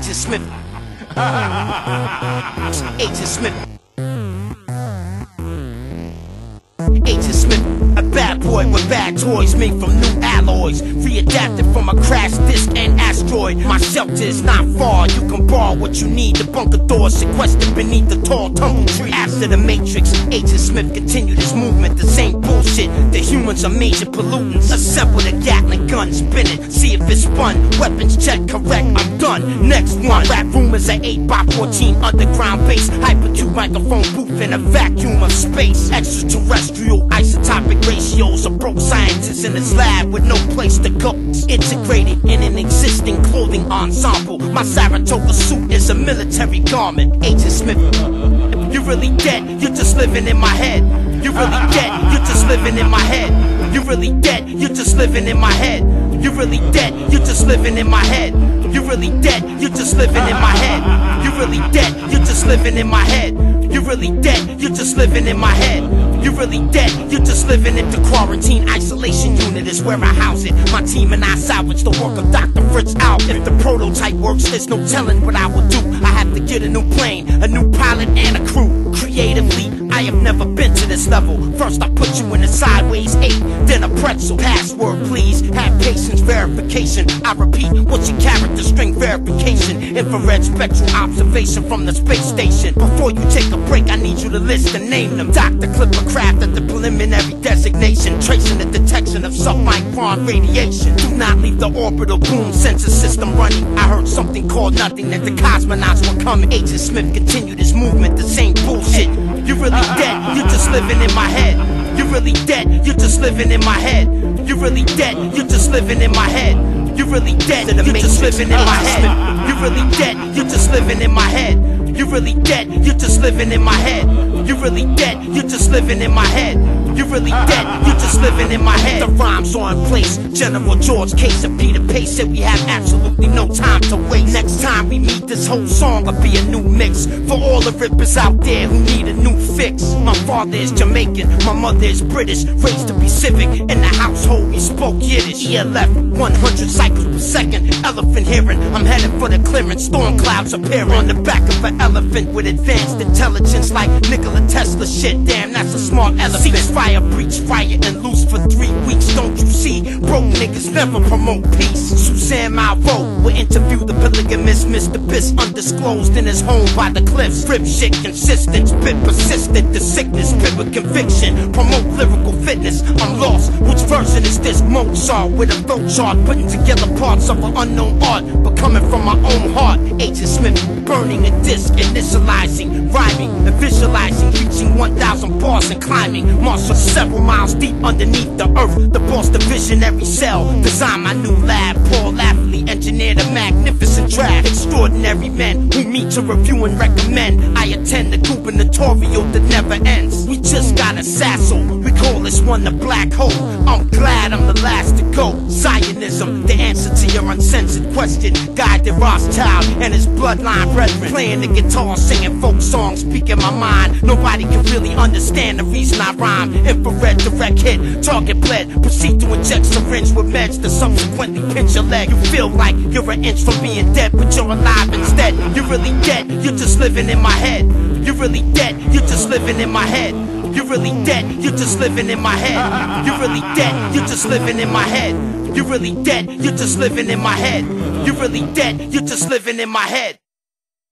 Agent Smith. Agent Smith. Agent Smith, a bad boy with bad toys made from new alloys, readapted from a crashed disc and asteroid. My shelter is not far, you can borrow what you need. The bunker doors sequestered beneath the tall tumble tree. After the Matrix, Agent Smith continued his movement. The same bullshit, the humans are major pollutants. Assemble the Gatling gun, spin it, see if it's spun. Weapons check, correct, I'm done. Next one, rap rumors at 8x14 underground base. Hypercube microphone booth in a vacuum of space. Extraterrestrial isotopic ratios, a broke scientist in his lab with no place to go. Integrated in an existing clothing ensemble. My Saratoga suit is a military garment. Agent Smith, you're really dead, you're just living in my head. You're really dead, you're just living in my head. You're really dead, you're just living in my head. You're really dead, you're just living in my head. You're really dead, you're just living in my head. You're really dead, you're just living in my head. You're really dead, you're just living in my head. You're really dead, you're just living in the quarantine isolation unit is where I house it. My team and I salvage the work of Dr. Fritz out. If the prototype works, there's no telling what I will do. I have to get a new plane, a new pilot and a crew. Creatively, I have never been to this level. First I put you in a sideways 8, then a pretzel. Password please, have patience, verification. I repeat, what's your character string verification? Infrared spectral observation from the space station. Before you take a break, I need you to list and name them. Dr. Clipper Craft at the preliminary designation, tracing the detection of submicron radiation. Do not leave the orbital boom sensor system running. I heard something called nothing, that the cosmonauts were coming. Agent Smith continued his movement, the same bullshit. You're really dead, you're just living in my head. You're really dead, you're just living in my head. You're really dead, you're just living in my head. You're really dead, you're just living in my head. You're really dead, you're just living in my head. You're really dead, you're just living in my head. You're really dead, you're just living in my head. You're really dead, you're just living in my head. The rhymes are in place. General George Case and Peter Pace said we have absolutely no time to waste. Next time we meet, this whole song will be a new mix for all the rippers out there who need a new fix. My father is Jamaican, my mother is British, raised to be civic. In the household we spoke Yiddish. ELF 100 cycles per second, elephant hearing. I'm headed for the clearance, storm clouds appearing on the back of an elephant with advanced intelligence like Nikola Tesla shit. Damn, that's a smart elephant. Fire, breach, fire, and loose for 3 weeks. Don't you see? Broke niggas never promote peace. Suzanne Malveaux will interview the polygamist Mr. Biss, undisclosed in his home by the cliffs. Rip shit consistent, spit persistent. The sickness, spit with conviction. Promote lyrical fitness. I'm lost. Which version is this? Mozart with a flow chart, putting together parts of an unknown art, but coming from my own heart. Agent Smith, burning a disc, initializing, rhyming, and visualizing, reaching 1,000 bars and climbing. Marshal several miles deep underneath the earth. The boss, the visionary cell, design my new lab. Paul Lafley engineered a magnificent draft. Extraordinary men who meet to review and recommend. I attend the gubernatorial that never ends. We just got a sassel, we call this one the black hole. I'm glad I'm the last to go. Zionism, the answer to your uncensored question. Guide the Rothschild and his bloodline brethren. Playing the guitar, singing folk songs, speaking my mind. Nobody can really understand the reason I rhyme. Infrared direct hit, target bled. Proceed to inject syringe with meds to subsequently pinch your leg. You feel like you're an inch from being dead, but you're alive instead. You're really dead, you're just living in my head. You're really dead, you're just living in my head. You're really dead, you're just living in my head. You're really dead, you're just living in my head. You're really dead, you're just living in my head. You're really dead, you're just living in my head.